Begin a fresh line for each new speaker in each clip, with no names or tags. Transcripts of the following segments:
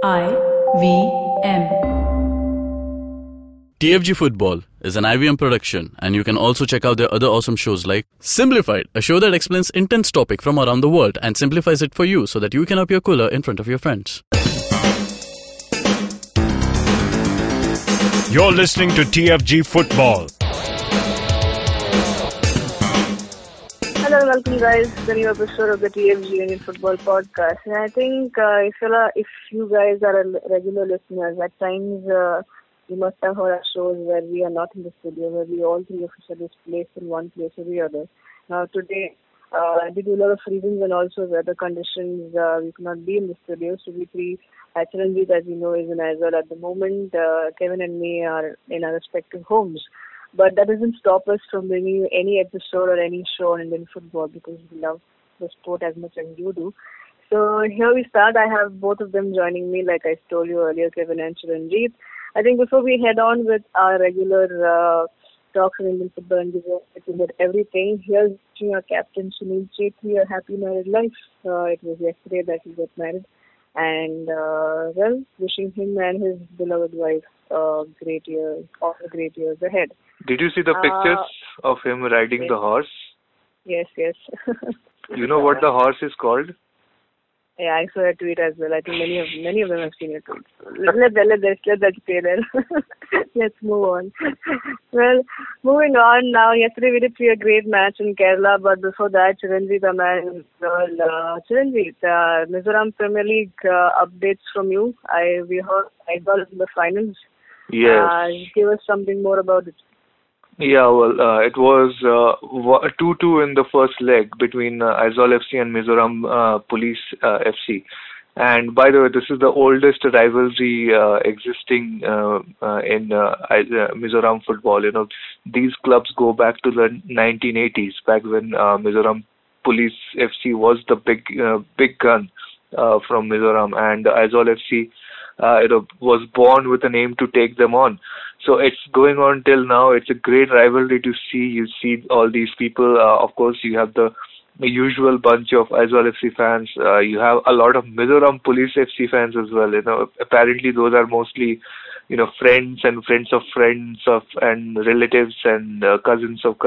IVM.
TFG Football is an IVM production, and you can also check out their other awesome shows like Simplified, a show that explains intense topic from around the world and simplifies it for you so that you can appear cooler in front of your friends.
You're listening to TFG Football.
Hello and welcome guys to the new episode of the TFG Indian Football Podcast. And I think if you guys are regular listeners, at times you must have heard our shows where we are not in the studio, where we all three of us are displaced in one place or the other. Now today, due to a lot of reasons and also weather conditions, we could not be in the studio. So we three, Challenges, as you know, is in Aizawl at the moment. Kevin and me are in our respective homes. But that doesn't stop us from bringing you any episode or any show on Indian football because we love the sport as much as you do. So here we start. I have both of them joining me, like I told you earlier, Kevin and Chiranjeev. I think before we head on with our regular talks on Indian football and with everything, here's wishing our captain Sunil Chetri a happy married life. It was yesterday that he got married. And, wishing him and his beloved wife great years ahead.
Did you see the pictures of him riding
yes.
the horse?
Yes.
You know what the horse is called?
Yeah, I saw a tweet as well. I think many of them have seen it. Let that stay there. Let's move on. Well, moving on now. Yesterday we did see a great match in Kerala, but before that, Chiranjeev, Mizoram Premier League updates from you. We heard Aizawl in the finals.
Yes.
Give us something more about it.
Yeah, well, it was 2-2 in the first leg between Aizawl FC and Mizoram Police FC. And by the way, this is the oldest rivalry existing in Mizoram football. You know, these clubs go back to the 1980s, back when Mizoram Police FC was the big gun from Mizoram, and Aizawl FC was born with an aim to take them on. So it's going on till now. It's a great rivalry to see. You see all these people. Of course, you have the usual bunch of Aizawl FC fans. You have a lot of Mizoram Police FC fans as well. You know, apparently those are mostly, friends and friends of friends and relatives and cousins of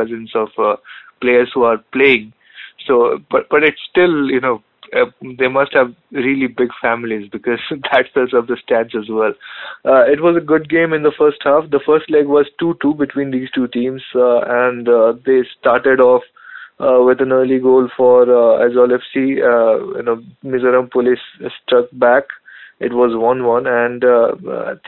players who are playing. So, but it's still, they must have really big families because that fills up the stats as well. It was a good game in the first half. The first leg was 2-2 between these two teams, and they started off with an early goal for Aizawl FC. Mizoram Police struck back. It was 1-1, and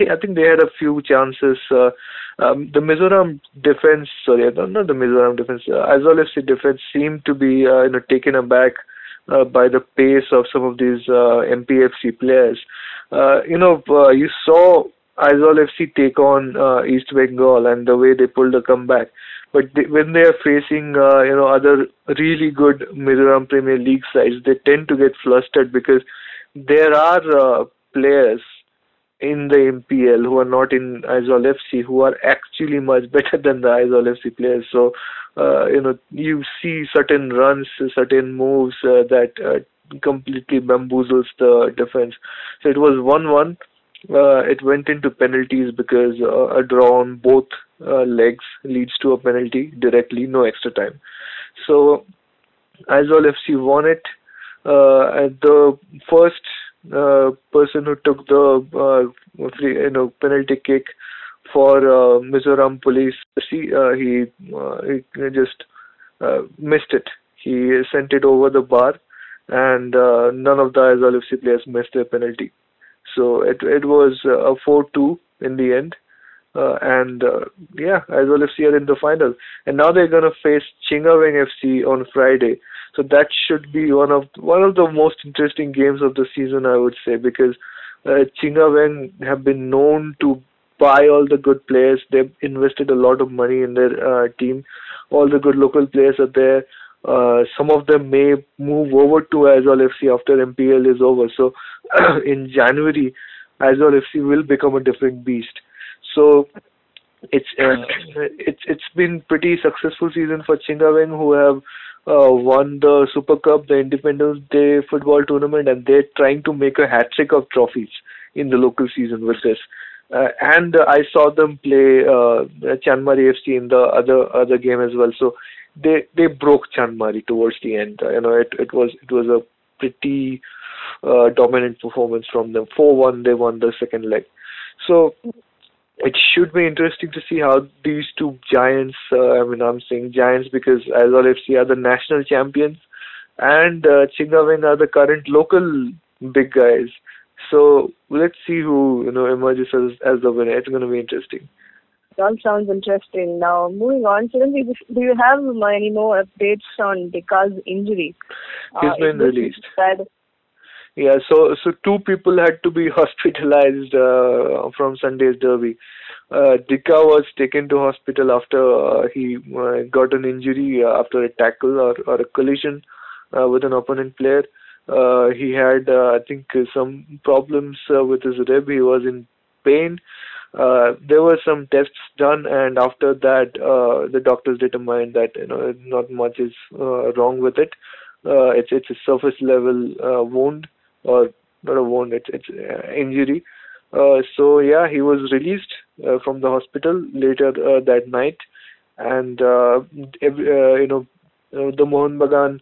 I think they had a few chances. The Mizoram defense, not the Mizoram defense, Aizawl FC defense seemed to be taken aback by the pace of some of these MPFC players. You saw Aizawl FC take on East Bengal and the way they pulled the comeback. But when they are facing, other really good Mizoram Premier League sides, they tend to get flustered because there are players in the MPL who are not in Aizawl FC who are actually much better than the Aizawl FC players. So, you see certain runs, certain moves that completely bamboozles the defense. So it was 1-1. It went into penalties because a draw on both legs leads to a penalty directly, no extra time. So Aizawl FC won it. And the first person who took the penalty kick for Mizoram Police, he just missed it. He sent it over the bar, and none of the Aizawl FC players missed their penalty. So it was a 4-2 in the end. Aizawl FC are in the final. And now they're going to face Chennai FC on Friday. So that should be one of the most interesting games of the season, I would say, because Chennai have been known to buy all the good players. They've invested a lot of money in their team. All the good local players are there. Some of them may move over to Aizawl FC after MPL is over. So in January, Aizawl FC will become a different beast. So it's been pretty successful season for Chennai, who have won the Super Cup, the Independence Day football tournament, and they're trying to make a hat-trick of trophies. in the local season with this. And I saw them play Chennai FC in the other game as well. So they broke Chennai towards the end. It was a pretty dominant performance from them. 4-1 they won the second leg. So it should be interesting to see how these two giants, I'm saying giants because Aizawl FC are the national champions and Chingaweng are the current local big guys. So let's see who emerges as the winner. It's going to be interesting.
It all sounds interesting. Now, moving on, Chiranjeev, do you have any more updates on Dika's injury?
He's been released. Yeah, so two people had to be hospitalized from Sunday's derby. Dika was taken to hospital after he got an injury after a tackle or a collision with an opponent player. He had, I think, some problems with his rib. He was in pain. There were some tests done, and after that, the doctors determined that not much is wrong with it. It's a surface level wound, or not a wound. It's injury. So yeah, he was released from the hospital later that night, and the Mohun Bagan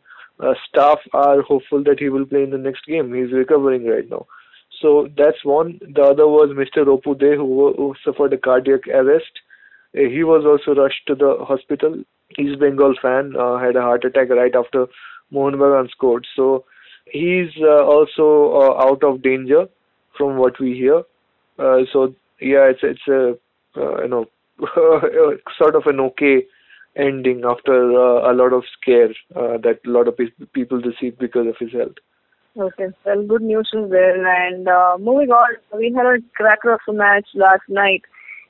staff are hopeful that he will play in the next game. He's recovering right now. So that's one. The other was Mr. Ropude, who suffered a cardiac arrest. He was also rushed to the hospital. He's a Bengal fan, had a heart attack right after Mohun Bagan scored. So he's also out of danger from what we hear. So yeah, it's a sort of an okay ending after a lot of scare that a lot of people received because of his health.
Okay, well, good news is there. And moving on, we had a cracker of a match last night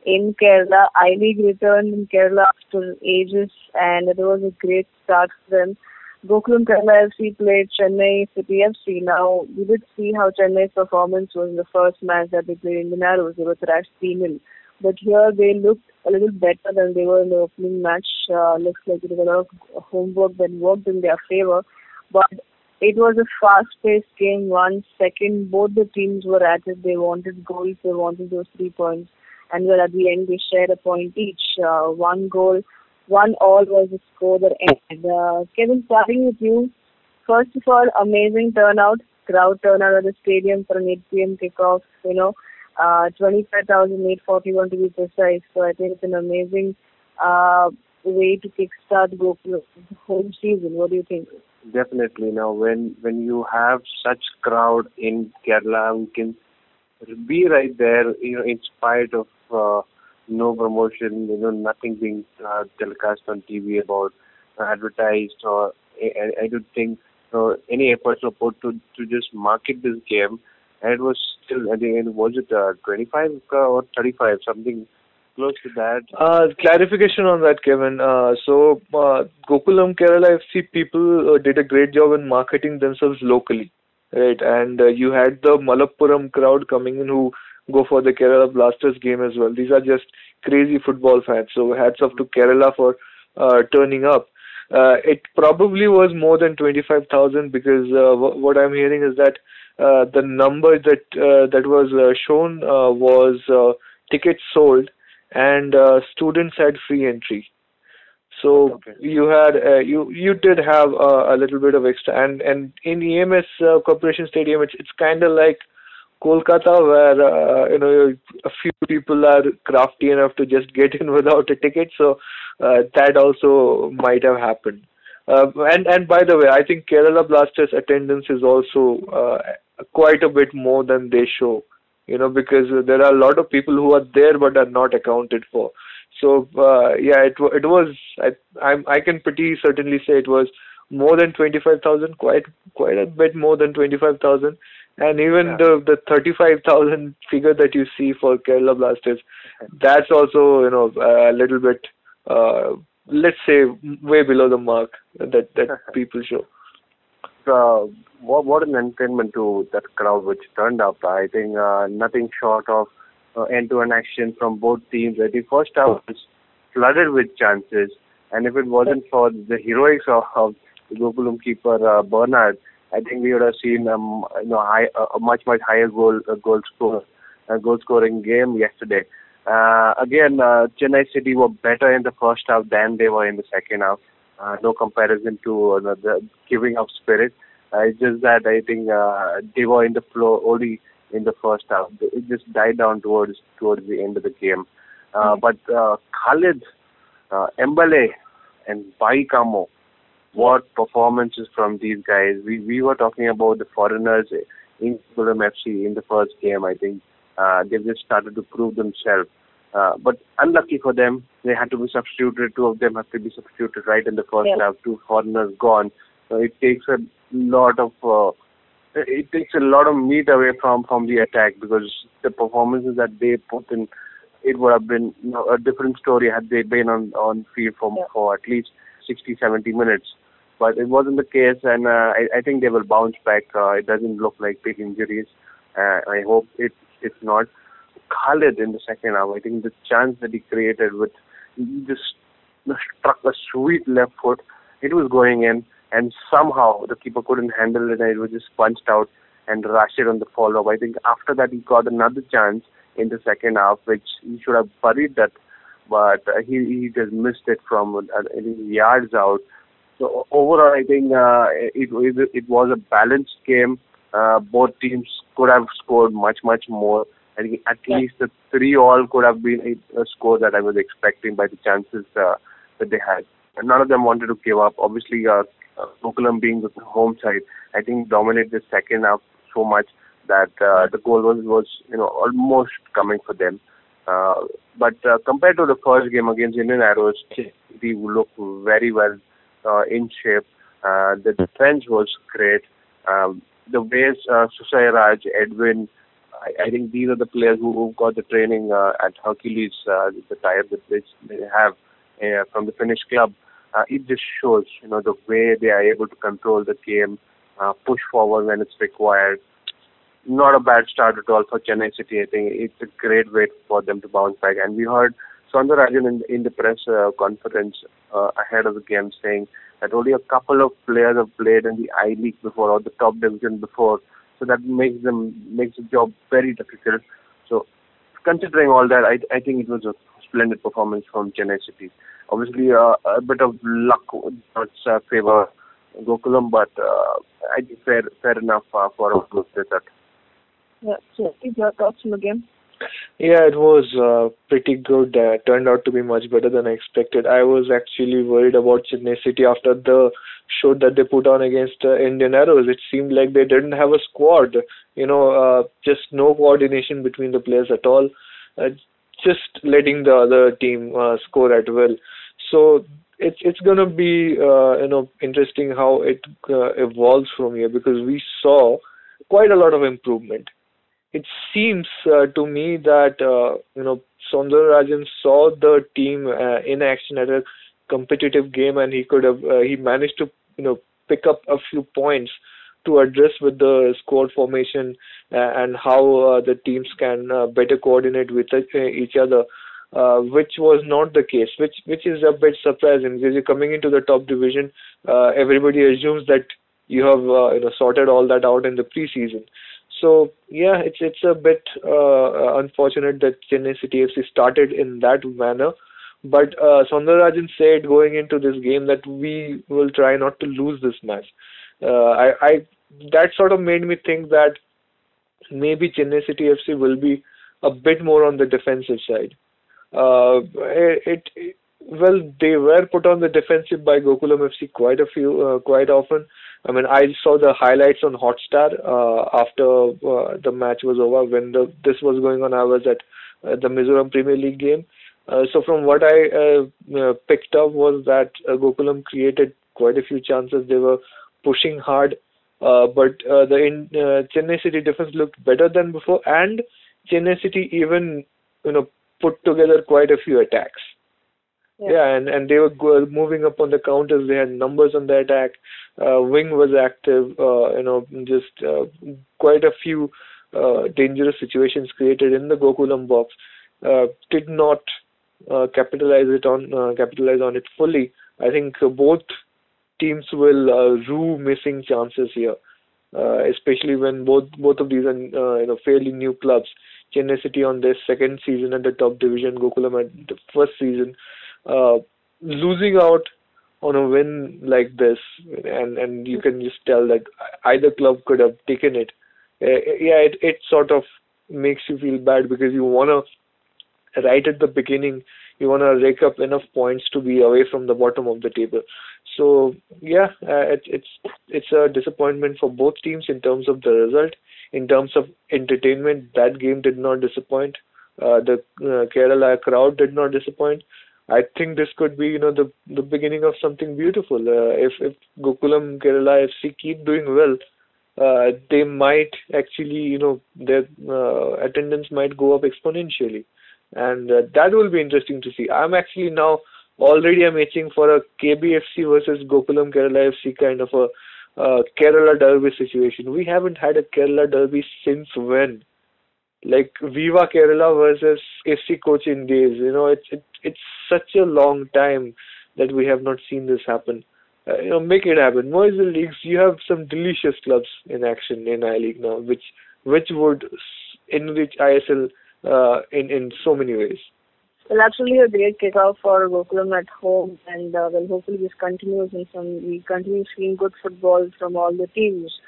in Kerala. I-League returned in Kerala after ages, and it was a great start for them. Gokulam Kerala FC played Chennai City FC. Now, we did see how Chennai's performance was in the first match that they played in Minerva. They were thrashed 3-0. But here they looked a little better than they were in the opening match. Looks like it was a lot of homework that worked in their favor. But it was a fast-paced game. 1 second, both the teams were at it. They wanted goals. They wanted those 3 points. And well, at the end, they shared a point each. 1 goal, 1 all was the score that ended. Kevin, starting with you. First of all, amazing turnout. Crowd turnout at the stadium for an 8 p.m. kickoff. 25,841 to be precise. So I think it's an amazing way to kickstart Gokulam's home season. What do you think?
Definitely. Now, when you have such crowd in Kerala, we can be right there. In spite of no promotion, nothing being telecast on TV about advertised, or I don't think any efforts were put to just market this game. And it was still, I think, was it 25 or 35, something close to that?
Clarification on that, Kevin. So Gokulam Kerala FC people did a great job in marketing themselves locally, right? And you had the Malappuram crowd coming in who go for the Kerala Blasters game as well. These are just crazy football fans. So hats off to Kerala for turning up. It probably was more than 25,000 because what I'm hearing is that the number that was shown was tickets sold, and students had free entry. So okay. You had you did have a little bit of extra, and in EMS Corporation Stadium, it's kind of like Kolkata, where a few people are crafty enough to just get in without a ticket. So that also might have happened. And by the way, I think Kerala Blasters attendance is also quite a bit more than they show, because there are a lot of people who are there but are not accounted for. So yeah, it was. I can pretty certainly say it was more than 25,000, quite a bit more than 25,000, and even the 35,000 figure that you see for Kerala Blasters, that's also a little bit. Let's say way below the mark that people show.
What an entertainment to that crowd which turned up. I think nothing short of end-to-end action from both teams. I think first half was flooded with chances, and if it wasn't for the heroics of the Gokulam keeper Bernard, I think we would have seen a much higher goal scoring game yesterday. Again, Chennai City were better in the first half than they were in the second half. No comparison to the giving up spirit. It's just that I think they were in the flow only in the first half. It just died down towards the end of the game. But Khalid, Mbale, and Baikamo, what performances from these guys. We were talking about the foreigners in Gokulam FC in the first game. I think they've just started to prove themselves. But unlucky for them, they had to be substituted. Two of them have to be substituted right in the first half. Two foreigners gone. So it takes a lot of meat away from the attack, because the performances that they put in, it would have been a different story had they been on field for at least 60-70 minutes. But it wasn't the case, and I think they will bounce back. It doesn't look like big injuries. I hope it's not. Khalid in the second half, I think the chance that he created he just struck a sweet left foot. It was going in, and somehow the keeper couldn't handle it, and it was just punched out and Rashid on the follow-up. I think after that he got another chance in the second half, which he should have buried that, but he just missed it from yards out. So overall, I think it was a balanced game. Both teams could have scored much more. I think at least the 3-3 could have been a score that I was expecting by the chances that they had. And none of them wanted to give up. Obviously, Gokulam being the home side, I think dominated the second half so much that the goal was almost coming for them. But compared to the first game against Indian Arrows, they looked very well in shape. The defense was great. The ways Susai Raj, Edwin, I think these are the players who got the training at Hercules, the tie that they have from the Finnish club. It just shows, the way they are able to control the game, push forward when it's required. Not a bad start at all for Chennai City. I think it's a great way for them to bounce back. And we heard Soundarajan in the press conference ahead of the game saying that only a couple of players have played in the I-League before, or the top division before. So that makes the job very difficult. So considering all that, I think it was a splendid performance from Chennai City. Obviously, a bit of luck does favor Gokulam, but I think fair enough for a good result.
Yeah, so your thoughts on the game?
Yeah, it was pretty good. Turned out to be much better than I expected. I was actually worried about Chennai City after the show that they put on against Indian Arrows. It seemed like they didn't have a squad. Just no coordination between the players at all. Just letting the other team score at will. So it's gonna be interesting how it evolves from here, because we saw quite a lot of improvement. It seems to me that Soundarajan saw the team in action at a competitive game, and he managed to pick up a few points to address with the squad formation and how the teams can better coordinate with each other, which was not the case, which is a bit surprising, because you're coming into the top division. Everybody assumes that you have sorted all that out in the preseason. So yeah, it's a bit unfortunate that Chennai City FC started in that manner. But Soundarajan said going into this game that we will try not to lose this match. That sort of made me think that maybe Chennai City FC will be a bit more on the defensive side. They were put on the defensive by Gokulam FC quite often. I mean, I saw the highlights on Hotstar after the match was over. When this was going on, I was at the Mizoram Premier League game. So from what I picked up was that Gokulam created quite a few chances. They were pushing hard, but the Chennai City defense looked better than before, and Chennai City even put together quite a few attacks. Yeah, and they were moving up on the counters. They had numbers on the attack. Wing was active. Quite a few dangerous situations created in the Gokulam box. Did not capitalize on it fully. I think both teams will rue missing chances here. especially when both of these are fairly new clubs. Chennai City on their second season at the top division, Gokulam at the first season, losing out on a win like this, and you can just tell that either club could have taken it. It sort of makes you feel bad because you wanna, right at the beginning, you wanna rake up enough points to be away from the bottom of the table. So it's a disappointment for both teams in terms of the result. In terms of entertainment, that game did not disappoint. The Kerala crowd did not disappoint. I think this could be, the beginning of something beautiful. If Gokulam Kerala FC keep doing well, they might actually, their attendance might go up exponentially, and that will be interesting to see. I'm actually now already itching for a KBFC versus Gokulam Kerala FC kind of a Kerala derby situation. We haven't had a Kerala derby since when? Like Viva Kerala versus FC Cochin days. It's such a long time that we have not seen this happen. Make it happen. More is the leagues. You have some delicious clubs in action in I-League now, which would enrich ISL in so many ways.
Well, absolutely a great kickoff for Gokulam at home, and hopefully this continues we continue seeing good football from all the teams.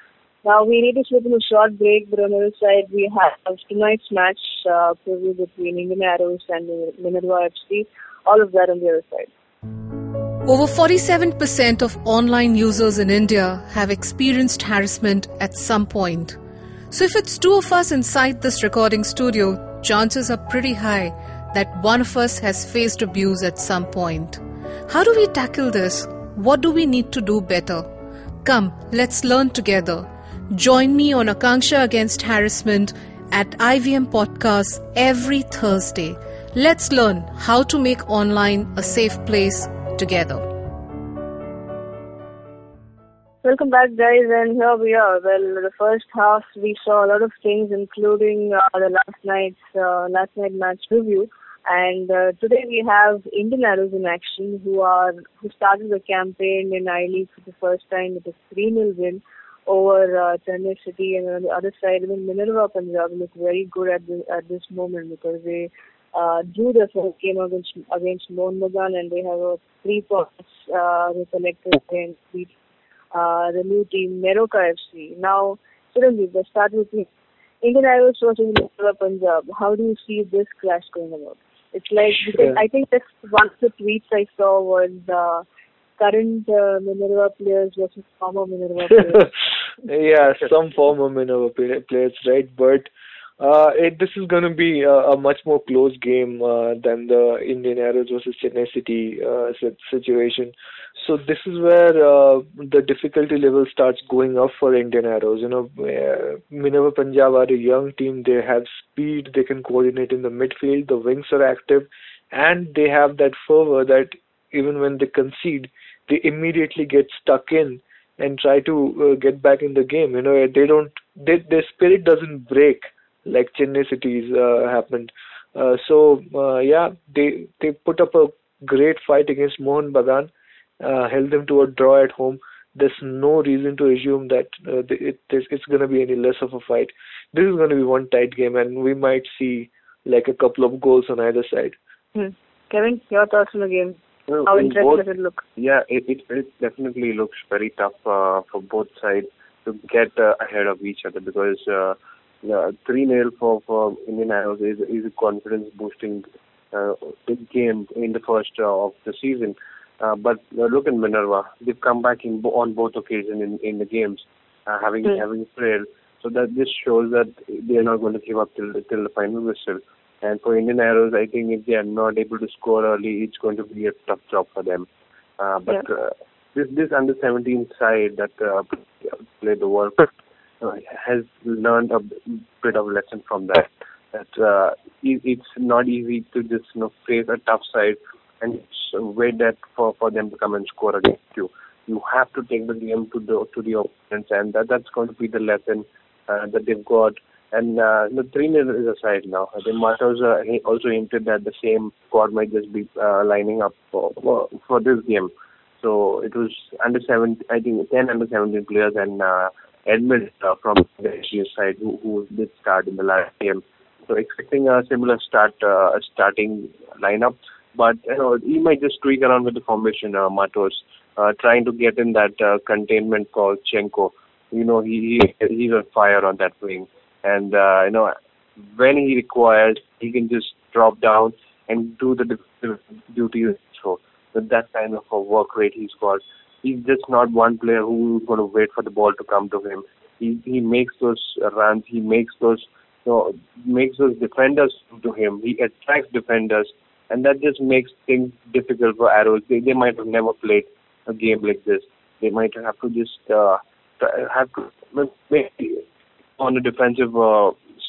Now we need to slip in a short break, but on the other side we have tonight's match preview between Indian Arrows and Minerva FC. All of that on the other side.
Over 47% of online users in India have experienced harassment at some point. So if it's two of us inside this recording studio, chances are pretty high that one of us has faced abuse at some point. How do we tackle this? What do we need to do better? Come, let's learn together. Join me on Akanksha Against Harassment at IVM Podcast every Thursday. Let's learn how to make online a safe place together.
Welcome back, guys, and here we are. Well, the first half we saw a lot of things, including the last night match review. And today we have Indian Arrows in action, who started the campaign in I-League for the first time with a 3-0 win over Chennai City, and on the other side, even Minerva Punjab look very good at this moment because they drew their first game against Mohun Bagan, and they have 3 points they collected against the new team Mizoram FC. Now, Chiranjeev, let's start with you. Indian Arrows versus Minerva Punjab. How do you see this clash going about? It's like, because I think that's one of the tweets I saw was current Minerva players versus former Minerva players.
Yeah, some former Minerva players, right? But this is going to be a much more close game than the Indian Arrows versus Chennai City situation. So this is where the difficulty level starts going up for Indian Arrows. Minerva Punjab are a young team. They have speed. They can coordinate in the midfield. The wings are active, and they have that fervor that even when they concede, they immediately get stuck in and try to get back in the game. Their spirit doesn't break like Chennai City's happened. They put up a great fight against Mohun Bagan, held them to a draw at home. There's no reason to assume that it's going to be any less of a fight. This is going to be one tight game, and we might see like a couple of goals on either side.
Kevin, your thoughts on the game? How interesting does it look?
Yeah, it definitely looks very tough for both sides to get ahead of each other because 3-0 for Indian Arrows is a confidence-boosting big game in the first of the season. But look at Minerva; they've come back on both occasions in the games, having played. So that this shows that they are not going to give up till the final whistle. And for Indian Arrows, I think if they are not able to score early, it's going to be a tough job for them. This under-17 side that played the World Cup has learned a bit of lesson from that. That it's not easy to just face a tough side and wait that for them to come and score against you. You have to take the game to the opponents, and that's going to be the lesson that they've got. And the 3-0 is aside now. The Matos also hinted that the same squad might just be lining up for this game. So it was under 7, I think 10 under 17 players and Edmund from the side who did start in the last game. So expecting a similar starting lineup, but he might just tweak around with the formation. Matos trying to get in that containment called Chenko. He's on fire on that wing, and when he requires, he can just drop down and do the duties. So with that kind of a work rate he's got, he's just not one player who's going to wait for the ball to come to him. He makes those runs. He makes those defenders to him. He attracts defenders, and that just makes things difficult for Arrows. They might have never played a game like this. They might have to just maybe on the defensive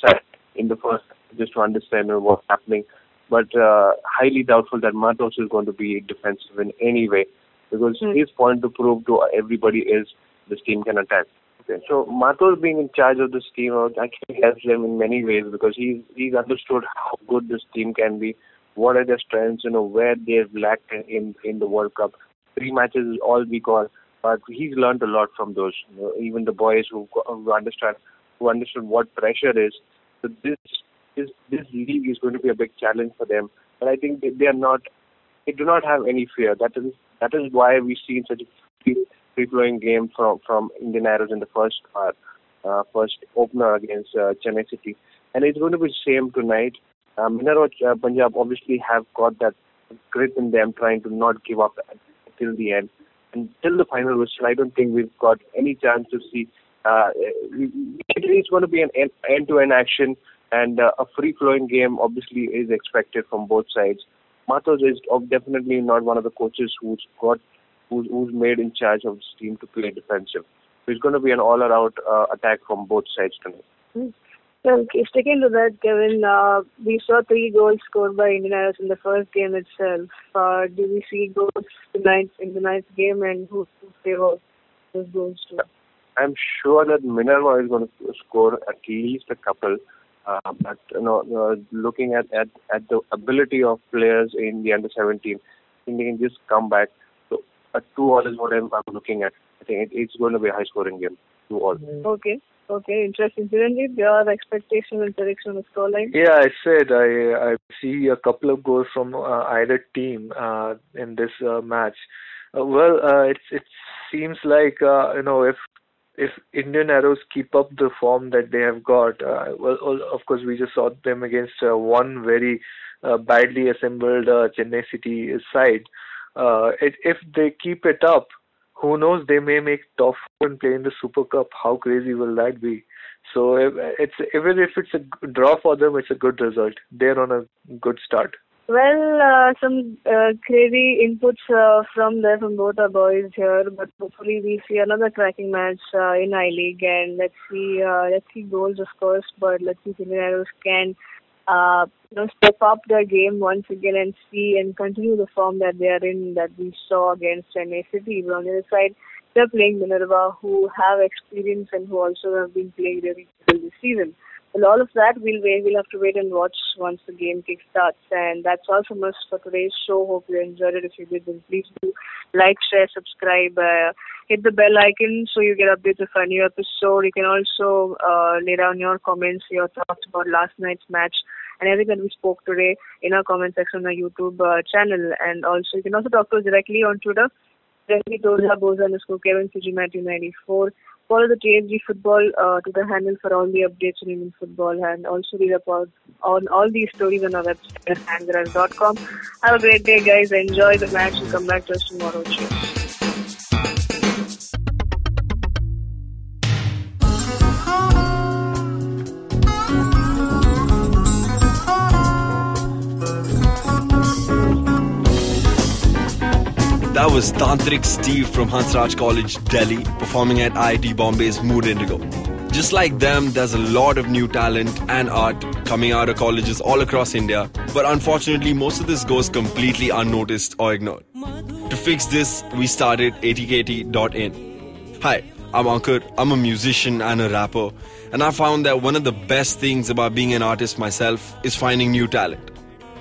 side in the first, just to understand what's happening. But highly doubtful that Matos is going to be defensive in any way, because his point to prove to everybody is this team can attack. Okay. So Matos being in charge of this team actually helps them in many ways, because he's understood how good this team can be, what are their strengths, where they've lacked in the World Cup. 3 matches is all we got, but he's learned a lot from those. Even the boys who understood what pressure is. So this league is going to be a big challenge for them. But I think they do not have any fear. That is why we've seen such a free-flowing game from Indian Arrows in the first opener against Chennai City. And it's going to be the same tonight. Minerva Punjab obviously have got that grit in them, trying to not give up till the end. Until the final whistle, I don't think we've got any chance to see. It's going to be an end-to-end action, and a free-flowing game obviously is expected from both sides. Matos is definitely not one of the coaches who's made in charge of this team to play defensive. So it's going to be an all-around attack from both sides tonight.
Well, sticking to that, Kevin, we saw 3 goals scored by Indian Arrows in the first game itself. Do we see goals tonight in tonight's game, and who favor those goals to?
I'm sure that Minerva is going to score at least a couple. But looking at the ability of players in the under-17, I think they can just come back. So a 2-all is what I'm looking at. I think it's going to be a high-scoring game. 2-all. Okay, interesting. Chiranjeev, your expectation and prediction on the scoreline?
Yeah, I said I see a couple of goals from either team in this match. It seems like if Indian Arrows keep up the form that they have got, of course we just saw them against one very badly assembled Chennai City side. If they keep it up, who knows, they may make top 4 and play in the Super Cup. How crazy will that be? So even if it's a draw for them, it's a good result. They're on a good start.
Well, some crazy inputs from both our boys here, but hopefully we see another cracking match in I-League, and let's see goals, of course, but let's see if Indian Arrows can step up their game once again and continue the form that they are in, that we saw against Chennai City. But on the other side, they're playing Minerva, who have experience and who also have been playing really well this season. Well, all of that we'll have to wait and watch once the game kick-starts. And that's all from us for today's show. Hope you enjoyed it. If you did, then please do like, share, subscribe, hit the bell icon so you get updates of a new episode. You can also lay down your comments, your thoughts about last night's match and everything that we spoke today in our comment section on our YouTube channel. And also, you can also talk to us directly on Twitter. Directly Toza Boza _Kevin CG Matthew 94. Follow the TFG football to the handle for all the updates on Indian football, and also read up on all these stories on our website at handgarage.com. Have a great day, guys. Enjoy the match and come back to us tomorrow. Cheers.
That was Tantrik Steve from Hansraj College, Delhi, performing at IIT Bombay's Mood Indigo. Just like them, there's a lot of new talent and art coming out of colleges all across India, but unfortunately most of this goes completely unnoticed or ignored. To fix this, we started atkt.in. Hi, I'm Ankur, I'm a musician and a rapper, and I found that one of the best things about being an artist myself is finding new talent.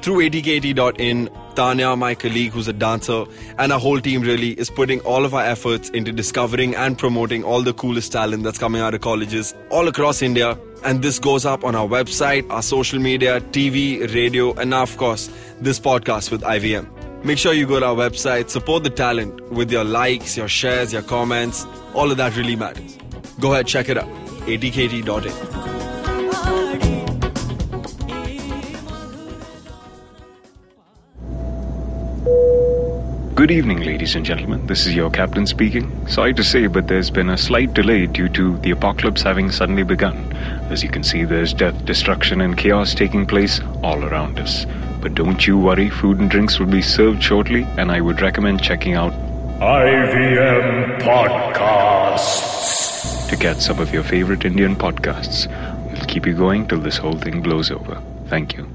Through ATKT.in, Tanya, my colleague who's a dancer, and our whole team really is putting all of our efforts into discovering and promoting all the coolest talent that's coming out of colleges all across India. And this goes up on our website, our social media, TV, radio, and now, of course, this podcast with IVM. Make sure you go to our website, support the talent with your likes, your shares, your comments. All of that really matters. Go ahead, check it out. ATKT.in.
Good evening, ladies and gentlemen. This is your captain speaking. Sorry to say, but there's been a slight delay due to the apocalypse having suddenly begun. As you can see, there's death, destruction, and chaos taking place all around us. But don't you worry, food and drinks will be served shortly, and I would recommend checking out
IVM Podcasts
to get some of your favorite Indian podcasts. We'll keep you going till this whole thing blows over. Thank you.